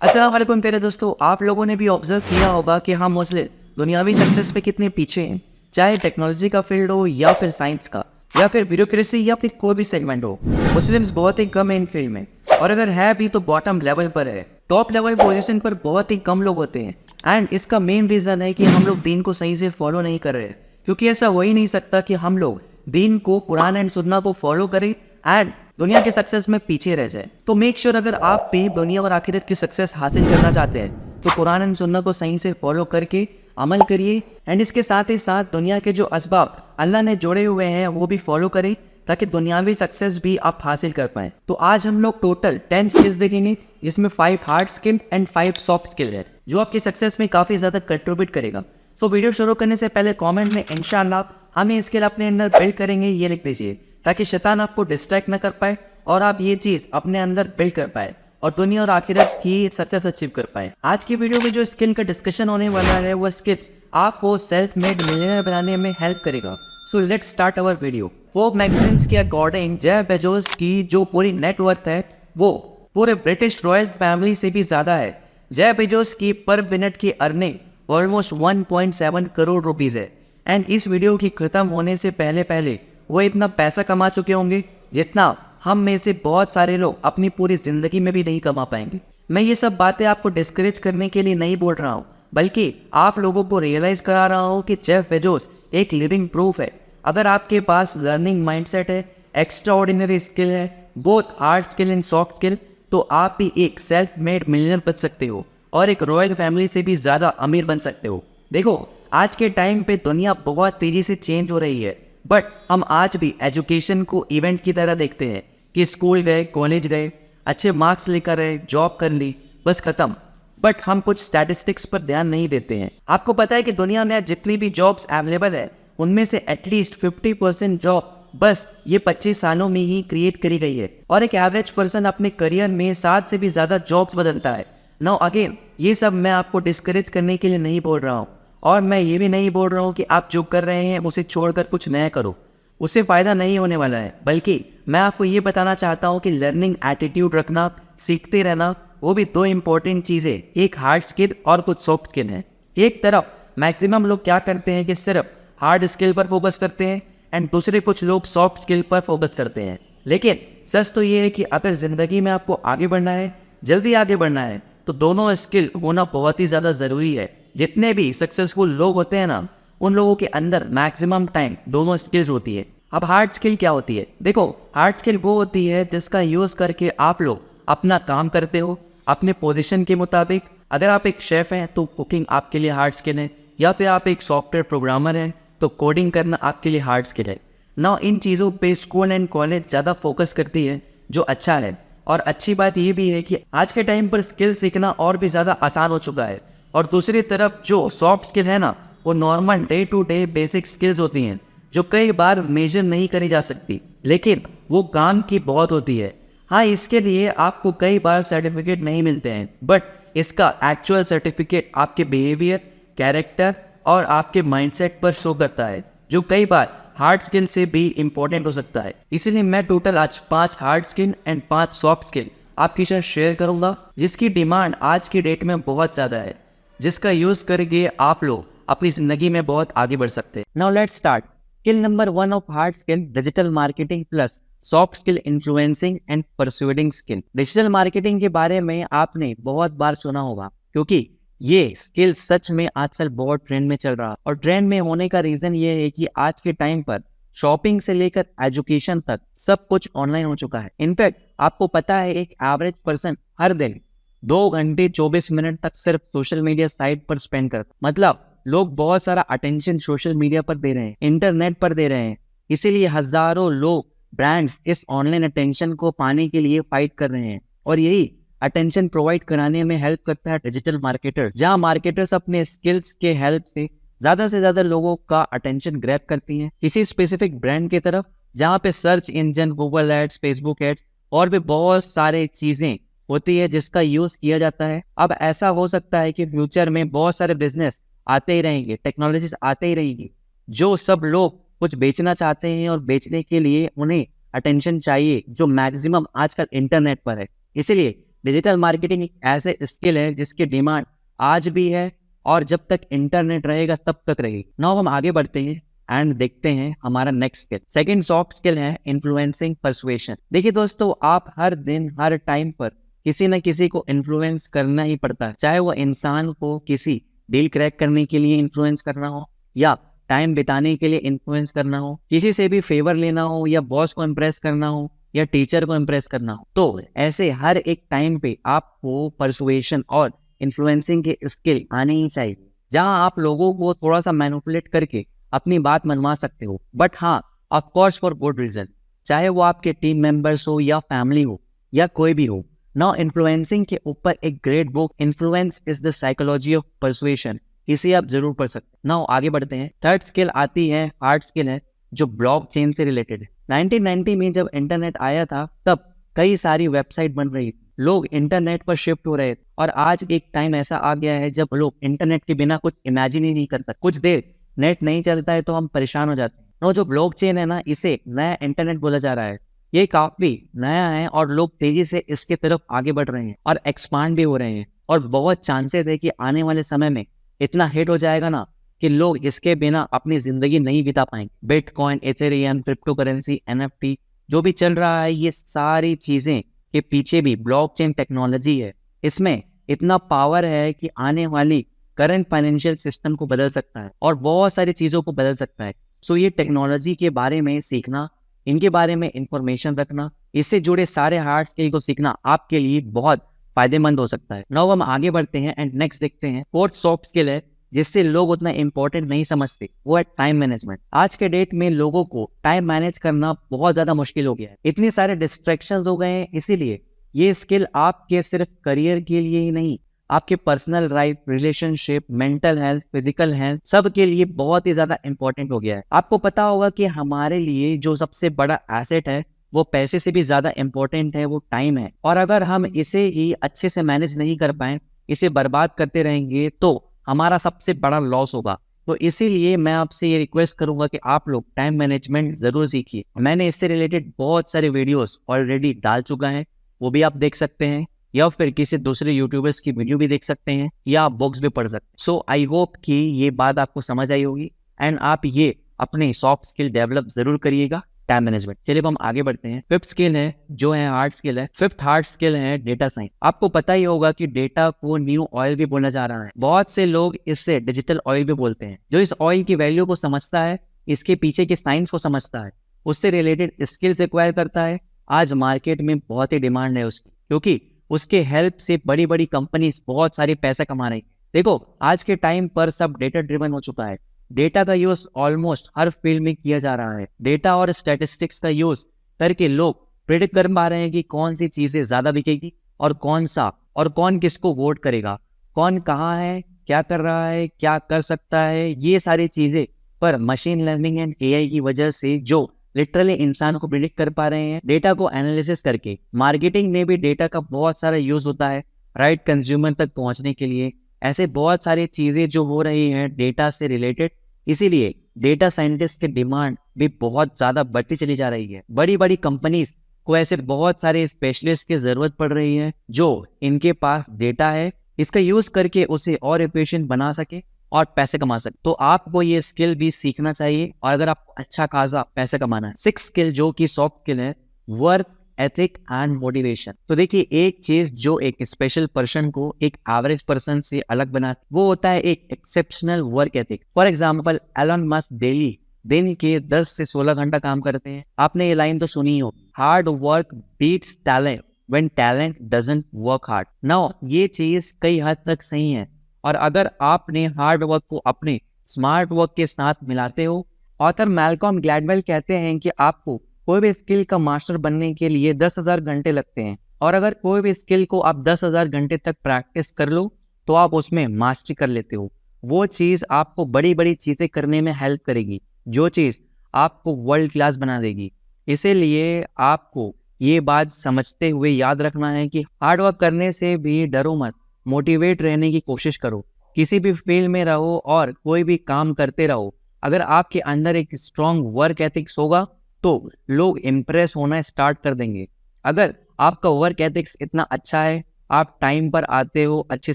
अस्सलाम वालेकुम प्यारे दोस्तों, आप लोगों ने भी ऑब्जर्व किया होगा कि हम मुस्लिम दुनियावी सक्सेस पे कितने पीछे हैं। चाहे टेक्नोलॉजी का फील्ड हो या फिर साइंस का या फिर ब्यूरोक्रेसी या फिर कोई भी सेगमेंट हो, मुस्लिम्स बहुत ही कम है इन फील्ड में। और अगर है भी तो बॉटम लेवल पर है। टॉप लेवल पोजीशन पर बहुत ही कम लोग होते हैं। एंड इसका मेन रीज़न है कि हम लोग दीन को सही से फॉलो नहीं कर रहे, क्योंकि ऐसा हो ही नहीं सकता कि हम लोग दीन को, कुरान एंड सुन्ना को फॉलो करें एंड दुनिया के सक्सेस में पीछे रह जाए। तो मेक श्योर अगर आप भी दुनिया और आखिरत की सक्सेस हासिल करना चाहते हैं तो कुरान एंड सुन्ना को सही से फॉलो करके अमल करिए। एंड इसके साथ ही साथ दुनिया के जो असबाब अल्लाह ने जोड़े हुए हैं वो भी फॉलो करें, ताकि दुनियावी सक्सेस भी आप हासिल कर पाएं। तो आज हम लोग टोटल 10 स्किल्स देखेंगे, जिसमें 5 hard skill and 5 soft skill है, जो आपकी सक्सेस में काफ़ी ज़्यादा कंट्रीब्यूट करेगा। सो वीडियो शुरू करने से पहले कमेंट में इंशाअल्लाह हम ये स्किल अपने अंदर बिल्ड करेंगे, ये लिख दीजिए, ताकि शैतान आपको डिस्ट्रैक्ट ना कर पाए और आप ये चीज़ अपने अंदर बिल्ड कर पाए और दुनिया और आखिरत की सक्सेस अचीव कर पाए। आज की वीडियो में जो स्किल का डिस्कशन होने वाला है वो स्किल्स आपको सेल्फ मेड मिलियनर बनाने में हेल्प करेगा। So let's start our video. Forbes magazines के अकॉर्डिंग जेफ बेजोस की जो पूरी नेटवर्थ है वो पूरे ब्रिटिश रॉयल फैमिली से भी ज़्यादा है। जेफ बेजोस की पर मिनट की अर्निंग ऑलमोस्ट 1.7 करोड़ रुपीज़ है। एंड इस वीडियो की ख़त्म होने से पहले पहले वो इतना पैसा कमा चुके होंगे जितना हम में से बहुत सारे लोग अपनी पूरी ज़िंदगी में भी नहीं कमा पाएंगे। मैं ये सब बातें आपको डिस्करेज करने के लिए नहीं बोल रहा हूँ, बल्कि आप लोगों को रियलाइज़ करा रहा हूँ कि जेफ बेजोस एक लिविंग प्रूफ है। अगर आपके पास लर्निंग माइंडसेट है, एक्स्ट्रा ऑर्डिनरी स्किल है, both hard skill and soft skill, तो आप भी एक सेल्फ मेड मिलियनर बन सकते हो और एक रॉयल फैमिली से भी ज़्यादा अमीर बन सकते हो। देखो, आज के टाइम पे दुनिया बहुत तेज़ी से चेंज हो रही है, बट हम आज भी एजुकेशन को इवेंट की तरह देखते हैं कि स्कूल गए, कॉलेज गए, अच्छे मार्क्स लेकर आए, जॉब कर ली, बस खत्म। बट हम कुछ स्टैटिस्टिक्स पर ध्यान नहीं देते हैं। आपको पता है कि दुनिया में जितनी भी जॉब्स अवेलेबल है उनमें से एटलीस्ट 50% जॉब बस ये 25 सालों में ही क्रिएट करी गई है, और एक एवरेज पर्सन अपने करियर में 7 से भी ज़्यादा जॉब्स बदलता है। नाउ अगेन, ये सब मैं आपको डिस्करेज करने के लिए नहीं बोल रहा हूँ, और मैं ये भी नहीं बोल रहा हूँ कि आप जो कर रहे हैं उसे छोड़कर कुछ नया करो, उससे फ़ायदा नहीं होने वाला है। बल्कि मैं आपको ये बताना चाहता हूँ कि लर्निंग एटीट्यूड रखना, सीखते रहना, वो भी 2 इंपॉर्टेंट चीज़ें, एक हार्ड स्किल और कुछ सॉफ्ट स्किल है। एक तरफ मैक्सिमम लोग क्या करते हैं कि सिर्फ हार्ड स्किल पर फोकस करते हैं एंड दूसरे कुछ लोग सॉफ्ट स्किल पर फोकस करते हैं। लेकिन सच तो ये है कि अगर ज़िंदगी में आपको आगे बढ़ना है, जल्दी आगे बढ़ना है, तो दोनों स्किल होना बहुत ही ज़्यादा ज़रूरी है। जितने भी सक्सेसफुल लोग होते हैं ना, उन लोगों के अंदर मैक्सिमम टाइम दोनों स्किल्स होती है। अब हार्ड स्किल क्या होती है? देखो, हार्ड स्किल वो होती है जिसका यूज़ करके आप लोग अपना काम करते हो अपने पोजीशन के मुताबिक। अगर आप एक शेफ़ हैं तो कुकिंग आपके लिए हार्ड स्किल है, या फिर आप एक सॉफ्टवेयर प्रोग्रामर हैं तो कोडिंग करना आपके लिए हार्ड स्किल है। ना इन चीज़ों पे स्कूल एंड कॉलेज ज़्यादा फोकस करती है, जो अच्छा है। और अच्छी बात ये भी है कि आज के टाइम पर स्किल सीखना और भी ज़्यादा आसान हो चुका है। और दूसरी तरफ जो सॉफ्ट स्किल है ना, वो normal day to day basic skills होती हैं, जो कई बार मेजर नहीं करी जा सकती, लेकिन वो काम की बहुत होती है। हाँ, इसके लिए आपको कई बार सर्टिफिकेट नहीं मिलते हैं, बट इसका एक्चुअल सर्टिफिकेट आपके बिहेवियर, कैरेक्टर और आपके माइंडसेट पर शो करता है, जो कई बार हार्ड स्किल से भी इम्पोर्टेंट हो सकता है। इसीलिए मैं टोटल आज 5 hard skill and 5 soft skill आपके साथ शेयर करूंगा, जिसकी डिमांड आज की डेट में बहुत ज़्यादा है, जिसका यूज़ करके आप लोग अपनी ज़िंदगी में बहुत आगे बढ़ सकते हैं। Now let's start. Skill number 1 of hard skill, digital marketing plus soft skill, influencing and persuading skill. Digital marketing के बारे में आपने बहुत बार सुना होगा, क्योंकि ये स्किल सच में आजकल बहुत ट्रेंड में चल रहा है। और ट्रेंड में होने का रीज़न ये है कि आज के टाइम पर शॉपिंग से लेकर एजुकेशन तक सब कुछ ऑनलाइन हो चुका है। इनफैक्ट आपको पता है, एक एवरेज पर्सन हर दिन 2 घंटे 24 मिनट तक सिर्फ सोशल मीडिया साइट पर स्पेंड करता है। मतलब लोग बहुत सारा अटेंशन सोशल मीडिया पर दे रहे हैं, इंटरनेट पर दे रहे हैं। इसीलिए हजारों लोग, ब्रांड्स इस ऑनलाइन अटेंशन को पाने के लिए फाइट कर रहे हैं, और यही अटेंशन प्रोवाइड कराने में हेल्प करता है डिजिटल मार्केटर्स, जहां मार्केटर्स अपने स्किल्स के हेल्प से ज़्यादा लोगों का अटेंशन ग्रैब करती हैं किसी स्पेसिफिक ब्रांड की तरफ, जहां पे search engine, Google ads, Facebook ads और भी बहुत सारे चीज़ें होती है जिसका यूज़ किया जाता है। अब ऐसा हो सकता है कि फ्यूचर में बहुत सारे बिजनेस आते ही रहेंगे, टेक्नोलॉजीज आते ही रहेंगी, जो सब लोग कुछ बेचना चाहते हैं और बेचने के लिए उन्हें अटेंशन चाहिए, जो मैक्सिमम आजकल इंटरनेट पर है। इसलिए डिजिटल मार्केटिंग एक ऐसे स्किल है जिसकी डिमांड आज भी है और जब तक इंटरनेट रहेगा तब तक रहेगी। नाउ हम आगे बढ़ते हैं एंड देखते हैं हमारा next skill. Second soft skill है इन्फ्लुएंसिंग परसुएशन। देखिए दोस्तों, आप हर दिन हर टाइम पर किसी न किसी को इन्फ्लुएंस करना ही पड़ता है, चाहे वो इंसान को किसी डील क्रैक करने के लिए इन्फ्लुएंस करना हो या टाइम बिताने के लिए इन्फ्लुएंस करना हो, किसी से भी फेवर लेना हो या बॉस को इम्प्रेस करना हो या टीचर को इम्प्रेस करना हो। तो ऐसे हर एक टाइम पे आपको परसुएशन और इन्फ्लुएंसिंग के स्किल आने ही चाहिए, जहां आप लोगों को थोड़ा सा मैनिपुलेट करके अपनी बात मनवा सकते हो, बट हाँ of course for good reason, चाहे वो आपके टीम मेंबर्स हो या फैमिली हो या कोई भी हो। नाउ इन्फ्लुएंसिंग के ऊपर एक great book influence is the psychology of persuasion, इसे आप जरूर पढ़ सकते हैं। नाउ आगे बढ़ते हैं। थर्ड स्किल आती है, हार्ड स्किल है, जो ब्लॉकचेन से रिलेटेड है। 1990 में जब इंटरनेट आया था तब कई सारी वेबसाइट बन रही थी, लोग इंटरनेट पर शिफ्ट हो रहे थे और आज एक टाइम ऐसा आ गया है जब लोग इंटरनेट के बिना कुछ इमेजिन ही नहीं कर सकते। कुछ देर नेट नहीं चलता है तो हम परेशान हो जाते हैं। नो, जो ब्लॉकचेन है ना, इसे नया इंटरनेट बोला जा रहा है। ये काफी नया है और लोग तेजी से इसके तरफ आगे बढ़ रहे हैं और एक्सपांड भी हो रहे हैं और बहुत चांसेस है कि आने वाले समय में इतना हिट हो जाएगा ना कि लोग इसके बिना अपनी जिंदगी नहीं बिता पाएंगे। Bitcoin, Ethereum, crypto currency, NFT जो भी चल रहा है, ये सारी चीजें के पीछे भी ब्लॉकचेन टेक्नोलॉजी है। इसमें इतना पावर है कि आने वाली करंट फाइनेंशियल सिस्टम को बदल सकता है और बहुत सारी चीजों को बदल सकता है। सो ये टेक्नोलॉजी के बारे में सीखना, इनके बारे में इंफॉर्मेशन रखना, इससे जुड़े सारे हार्ड स्किल को सीखना आपके लिए बहुत फायदेमंद हो सकता है। नाउ हम आगे बढ़ते हैं एंड नेक्स्ट देखते हैं। फोर्थ सॉफ्ट स्किल है जिससे लोग उतना इंपॉर्टेंट नहीं समझते, वो है टाइम मैनेजमेंट। आज के डेट में लोगों को टाइम मैनेज करना बहुत ज्यादा मुश्किल हो गया है, इतने सारे डिस्ट्रैक्शंस हो गए हैं। इसीलिए ये स्किल आपके सिर्फ करियर के लिए ही नहीं, आपके personal life, relationship, mental health, physical health, सब के लिए बहुत ही ज्यादा इंपॉर्टेंट हो गया है। आपको पता होगा कि हमारे लिए जो सबसे बड़ा एसेट है वो पैसे से भी ज्यादा इंपॉर्टेंट है, वो टाइम है। और अगर हम इसे ही अच्छे से मैनेज नहीं कर पाए, इसे बर्बाद करते रहेंगे तो हमारा सबसे बड़ा लॉस होगा। तो इसीलिए मैं आपसे ये रिक्वेस्ट करूंगा कि आप लोग टाइम मैनेजमेंट जरूर सीखिए। मैंने इससे रिलेटेड बहुत सारे वीडियोस ऑलरेडी डाल चुका है, वो भी आप देख सकते हैं या फिर किसी दूसरे यूट्यूबर्स की वीडियो भी देख सकते हैं या आप बुक्स भी पढ़ सकते हैं। सो आई होप कि ये बात आपको समझ आई होगी एंड आप ये अपने सॉफ्ट स्किल डेवलप जरूर करिएगा, टाइम मैनेजमेंट। चलिए अब हम आगे बढ़ते हैं। फिफ्थ स्किल है जो है हार्ड स्किल है। फिफ्थ हार्ड स्किल है डेटा साइंस। आपको पता ही होगा कि डेटा को न्यू ऑयल भी बोला जा रहा है। बहुत से लोग इससे डिजिटल ऑयल भी बोलते हैं। जो इस ऑयल की वैल्यू को समझता है, इसके पीछे की साइंस को समझता है, उससे रिलेटेड स्किल्स एक्वायर करता है, आज मार्केट में बहुत ही डिमांड है उसकी, क्योंकि उसके हेल्प से बड़ी बड़ी कंपनीज बहुत सारे पैसा कमा रही है। देखो, आज के टाइम पर सब डेटा ड्रिवन हो चुका है। डेटा का यूज ऑलमोस्ट हर फील्ड में किया जा रहा है। डेटा और स्टैटिस्टिक्स का यूज करके लोग प्रेडिक्ट कर पा रहे हैं कि कौन सी चीजें ज्यादा बिकेगी और कौन किसको वोट करेगा, कौन कहाँ है, क्या कर रहा है, क्या कर सकता है। ये सारी चीजें पर मशीन लर्निंग एंड एआई की वजह से जो लिटरली इंसान को प्रिडिक्ट कर पा रहे हैं डेटा को एनालिसिस करके। मार्केटिंग में भी डेटा का बहुत सारा यूज होता है राइट कंज्यूमर तक पहुंचने के लिए। ऐसे बहुत सारी चीजें जो हो रही हैं डेटा से रिलेटेड, इसीलिए डेटा साइंटिस्ट की डिमांड भी बहुत ज्यादा बढ़ती चली जा रही है। बड़ी बड़ी कंपनीज को ऐसे बहुत सारे स्पेशलिस्ट की जरूरत पड़ रही है जो इनके पास डेटा है, इसका यूज करके उसे और एफिशिएंट बना सके और पैसे कमा सकते। तो आपको ये स्किल भी सीखना चाहिए और अगर आपको अच्छा खासा पैसा कमाना है। सिक्स स्किल जो कि सॉफ्ट स्किल है, वर्क एथिक एंड मोटिवेशन। तो देखिए, एक चीज जो एक स्पेशल पर्सन को एक एवरेज पर्सन से अलग बनाती, वो होता है एक exceptional work ethic. For example, Elon Musk daily दिन के 10 से 16 घंटा काम करते हैं। आपने ये लाइन तो सुनी हो, hard work beats talent when talent doesn't work hard. Now ये चीज कई हद तक सही है और अगर आपने हार्ड वर्क को अपने स्मार्ट वर्क के साथ मिलाते हो, ऑथर मैल्कॉम ग्लैडवेल कहते हैं कि आपको कोई भी स्किल का मास्टर बनने के लिए 10,000 घंटे लगते हैं और अगर कोई भी स्किल को आप 10,000 घंटे तक प्रैक्टिस कर लो तो आप उसमें मास्टरी कर लेते हो। वो चीज़ आपको बड़ी बड़ी चीज़ें करने में हेल्प करेगी, जो चीज़ आपको वर्ल्ड क्लास बना देगी। इसीलिए आपको ये बात समझते हुए याद रखना है कि हार्ड वर्क करने से भी डरो मत, मोटिवेट रहने की कोशिश करो। किसी भी फील्ड में रहो और कोई भी काम करते रहो, अगर आपके अंदर एक स्ट्रॉन्ग वर्क एथिक्स होगा तो लोग इम्प्रेस होना स्टार्ट कर देंगे। अगर आपका वर्क एथिक्स इतना अच्छा है आप टाइम पर आते हो, अच्छे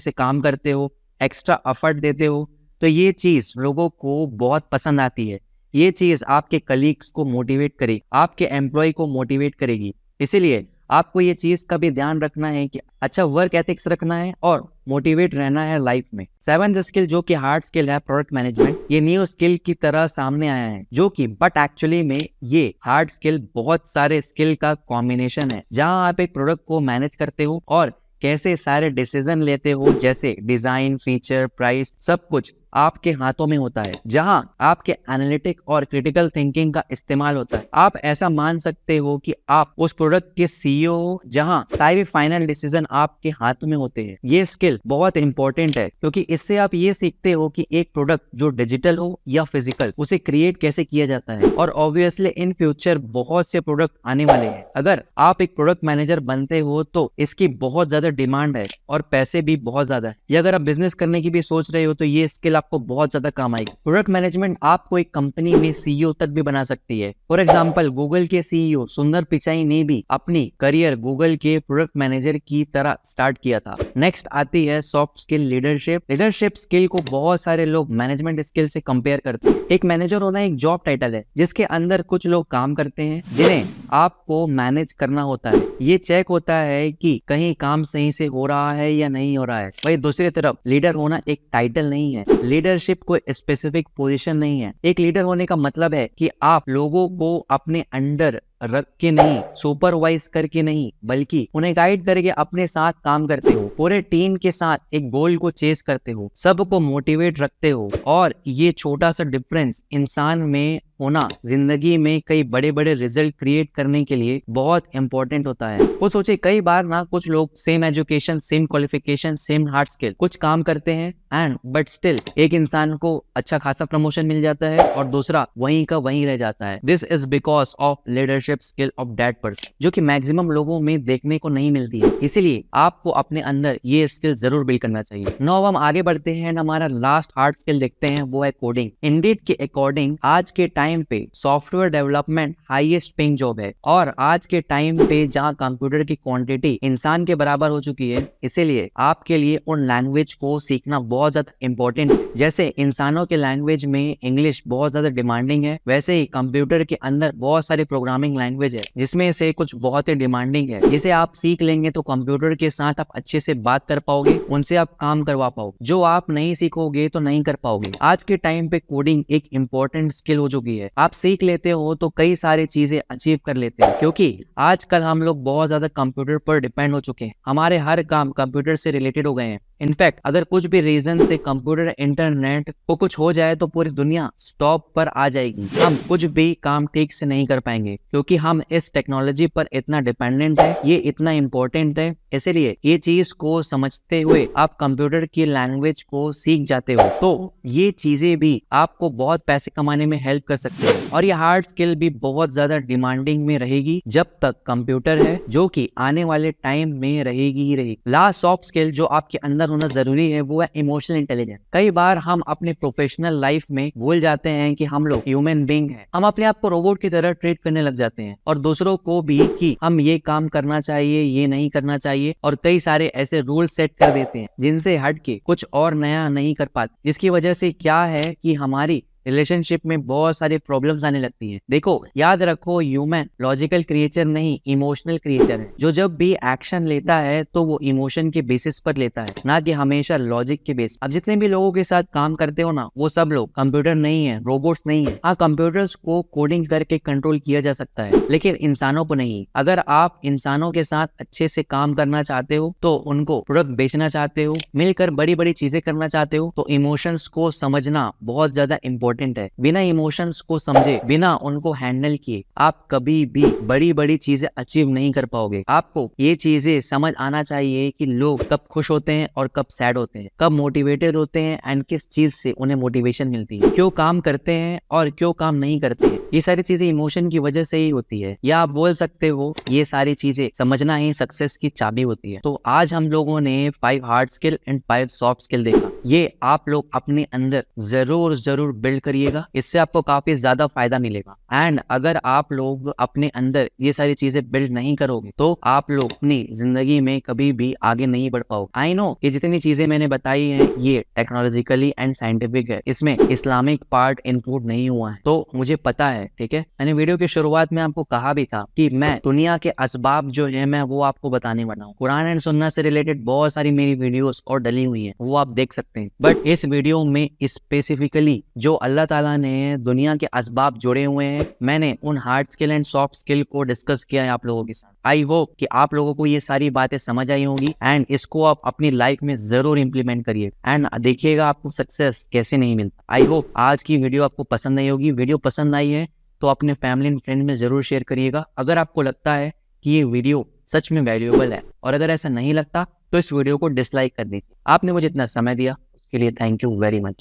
से काम करते हो, एक्स्ट्रा एफर्ट देते हो, तो ये चीज़ लोगों को बहुत पसंद आती है। ये चीज़ आपके कलीग्स को मोटिवेट करेगी, आपके एम्प्लॉय को मोटिवेट करेगी। इसीलिए आपको ये चीज़ का भी ध्यान रखना है कि अच्छा वर्क एथिक्स रखना है और मोटिवेट रहना है लाइफ में। सेवंथ स्किल जो कि हार्ड स्किल है, प्रोडक्ट मैनेजमेंट, ये न्यू स्किल की तरह सामने आया है, जो कि बट एक्चुअली में ये हार्ड स्किल बहुत सारे स्किल का कॉम्बिनेशन है, जहां आप एक प्रोडक्ट को मैनेज करते हो और कैसे सारे डिसीजन लेते हो, जैसे डिजाइन, फीचर, प्राइस, सब कुछ आपके हाथों में होता है, जहां आपके एनालिटिक और क्रिटिकल थिंकिंग का इस्तेमाल होता है। आप ऐसा मान सकते हो कि आप उस प्रोडक्ट के सीईओ हो, जहां सारे फाइनल डिसीजन आपके हाथ में होते हैं। ये स्किल बहुत इंपॉर्टेंट है, क्योंकि इससे आप ये सीखते हो कि एक प्रोडक्ट जो डिजिटल हो या फिजिकल, उसे क्रिएट कैसे किया जाता है। और ऑब्वियसली इन फ्यूचर बहुत से प्रोडक्ट आने वाले हैं। अगर आप एक प्रोडक्ट मैनेजर बनते हो तो इसकी बहुत ज्यादा डिमांड है और पैसे भी बहुत ज्यादा है। या अगर आप बिजनेस करने की भी सोच रहे हो तो ये स्किल आपको बहुत ज्यादा काम आएगी। प्रोडक्ट मैनेजमेंट आपको एक कंपनी में सीईओ तक भी बना सकती है। फॉर एग्जांपल, गूगल के सीईओ सुंदर पिचाई ने भी अपनी करियर गूगल के प्रोडक्ट मैनेजर की तरह स्टार्ट किया था। नेक्स्ट आती है soft skill, leadership. Leadership skill को बहुत सारे लोग मैनेजमेंट स्किल से कंपेयर करते हैं। एक मैनेजर होना एक जॉब टाइटल है, जिसके अंदर कुछ लोग काम करते हैं जिन्हें आपको मैनेज करना होता है। ये चेक होता है कि कहीं काम सही से हो रहा है या नहीं हो रहा है। वही दूसरी तरफ लीडर होना एक टाइटल नहीं है, लीडरशिप कोई स्पेसिफिक पोजीशन नहीं है। एक लीडर होने का मतलब है कि आप लोगों को अपने अंडर रख के नहीं, सुपरवाइज करके नहीं, बल्कि उन्हें गाइड करके अपने साथ काम करते हो, पूरे टीम के साथ एक गोल को चेस करते हो, सबको मोटिवेट रखते हो। और ये छोटा सा डिफरेंस इंसान में होना जिंदगी में कई बड़े बड़े रिजल्ट क्रिएट करने के लिए बहुत इंपॉर्टेंट होता है। वो सोचे कई बार ना, कुछ लोग same education, same qualification, same hard skill, कुछ काम करते हैं एंड बट स्टिल एक इंसान को अच्छा खासा प्रमोशन मिल जाता है और दूसरा वहीं का वहीं रह जाता है। This is because of leadership skill of that person, जो कि मैक्सिमम लोगों में देखने को नहीं मिलती है। इसीलिए आपको अपने अंदर ये स्किल जरूर बिल्ड करना चाहिए। नाउ हम आगे बढ़ते हैं, हमारा लास्ट हार्ड स्किल देखते हैं, वो है कोडिंग। इंडीड के अकॉर्डिंग आज के टाइम पे software development highest paying job है, और आज के टाइम पे जहां कंप्यूटर की क्वांटिटी इंसान के बराबर हो चुकी है, इसीलिए आपके लिए उन लैंग्वेज को सीखना बहुत ज्यादा इंपॉर्टेंट है। जैसे इंसानों के लैंग्वेज में इंग्लिश बहुत ज्यादा डिमांडिंग है, वैसे ही कंप्यूटर के अंदर बहुत सारी प्रोग्रामिंग लैंग्वेज है, जिसमें से कुछ बहुत ही डिमांडिंग है। जिसे आप सीख लेंगे तो कंप्यूटर के साथ आप अच्छे से बात कर पाओगे, उनसे आप काम करवा पाओगे। जो आप नहीं सीखोगे तो नहीं कर पाओगे। आज के टाइम पे कोडिंग एक इंपॉर्टेंट स्किल हो चुकी है। आप सीख लेते हो तो कई सारी चीजें अचीव कर लेते हैं, क्योंकि आजकल हम लोग बहुत ज्यादा कंप्यूटर पर डिपेंड हो चुके हैं। हमारे हर काम कंप्यूटर से रिलेटेड हो गए हैं। इनफैक्ट अगर कुछ भी रीजन से कंप्यूटर, इंटरनेट को कुछ हो जाए तो पूरी दुनिया स्टॉप पर आ जाएगी। हम कुछ भी काम ठीक से नहीं कर पाएंगे, क्योंकि हम इस टेक्नोलॉजी पर इतना डिपेंडेंट है, ये इतना इंपॉर्टेंट है। इसलिए ये चीज को समझते हुए आप कंप्यूटर की लैंग्वेज को सीख जाते हो, तो ये चीजें भी आपको बहुत पैसे कमाने में हेल्प कर सकती है। और ये हार्ड स्किल भी बहुत ज्यादा डिमांडिंग में रहेगी जब तक कंप्यूटर है, जो कि आने वाले टाइम में रहेगी ही रहेगी। लास्ट सॉफ्ट स्किल जो आपके अंदर होना जरूरी है, वो है इमोशनल इंटेलिजेंस। कई बार हम अपने प्रोफेशनल लाइफ में भूल जाते हैं कि हम लोग ह्यूमन बीइंग हैं। हम अपने आप को रोबोट की तरह ट्रीट करने लग जाते हैं, और दूसरों को भी कि हम ये काम करना चाहिए, ये नहीं करना चाहिए, और कई सारे ऐसे रूल सेट कर देते हैं जिनसे हट के कुछ और नया नहीं कर पाते, जिसकी वजह से क्या है कि हमारी रिलेशनशिप में बहुत सारी प्रॉब्लम्स आने लगती हैं। देखो, याद रखो, ह्यूमन लॉजिकल क्रिएचर नहीं, इमोशनल क्रिएचर है। जो जब भी एक्शन लेता है तो वो इमोशन के बेसिस पर लेता है, ना कि हमेशा लॉजिक के बेस। अब जितने भी लोगों के साथ काम करते हो ना, वो सब लोग कंप्यूटर नहीं है, रोबोट्स नहीं है। हाँ, कंप्यूटर्स को कोडिंग करके कंट्रोल किया जा सकता है, लेकिन इंसानों को नहीं। अगर आप इंसानों के साथ अच्छे से काम करना चाहते हो, तो उनको प्रोडक्ट बेचना चाहते हो, मिलकर बड़ी बड़ी चीजें करना चाहते हो, तो इमोशंस को समझना बहुत ज्यादा इंपॉर्टेंट है। बिना इमोशंस को समझे, बिना उनको हैंडल किए, आप कभी भी बड़ी बड़ी चीजें अचीव नहीं कर पाओगे। आपको ये चीजें समझ आना चाहिए कि लोग कब खुश होते हैं और कब सैड होते हैं, कब मोटिवेटेड होते हैं एंड किस चीज से उन्हें मोटिवेशन मिलती है, क्यों काम करते हैं और क्यों काम नहीं करते हैं। ये सारी चीजें इमोशन की वजह से ही होती है, या आप बोल सकते हो ये सारी चीजें समझना ही सक्सेस की चाबी होती है। तो आज हम लोगों ने 5 hard skill and 5 soft skill देखा। ये आप लोग अपने अंदर जरूर जरूर बिल्ड करिएगा, इससे आपको काफी ज्यादा फायदा मिलेगा। एंड अगर आप लोग अपने अंदर ये सारी चीजें बिल्ड नहीं करोगे तो आप लोग अपनी जिंदगी में कभी भी आगे नहीं बढ़ पाओगे। आई नो ये जितनी चीजें मैंने बताई हैं ये टेक्नोलॉजिकली एंड साइंटिफिक है, इसमें इस्लामिक पार्ट इंक्लूड नहीं हुआ है, तो मुझे पता है, ठीक है। मैंने वीडियो की शुरुआत में आपको कहा भी था कि मैं दुनिया के असबाब जो है मैं वो आपको बताने वाला हूँ। कुरान एंड सुन्नह से रिलेटेड बहुत सारी मेरी वीडियोस और डली हुई हैं, वो आप देख सकते हैं। बट इस वीडियो में स्पेसिफिकली जो अल्लाह ताला ने दुनिया के असबाब जोड़े हुए हैं, मैंने उन hard skill and soft skill को डिस्कस किया है आप लोगों के साथ। आई होप कि आप लोगों को ये सारी बातें समझ आई होंगी एंड इसको आप अपनी लाइफ में जरूर इंप्लीमेंट करिए एंड देखिएगा आपको सक्सेस कैसे नहीं मिलता। आई होप आज की वीडियो आपको पसंद आई होगी। वीडियो पसंद आई है तो अपने फैमिली एंड फ्रेंड में जरूर शेयर करिएगा। अगर आपको लगता है कि ये वीडियो सच में वैल्यूएबल है और अगर ऐसा नहीं लगता तो इस वीडियो को डिसलाइक कर दीजिए। आपने मुझे इतना समय दिया उसके लिए थैंक यू वेरी मच।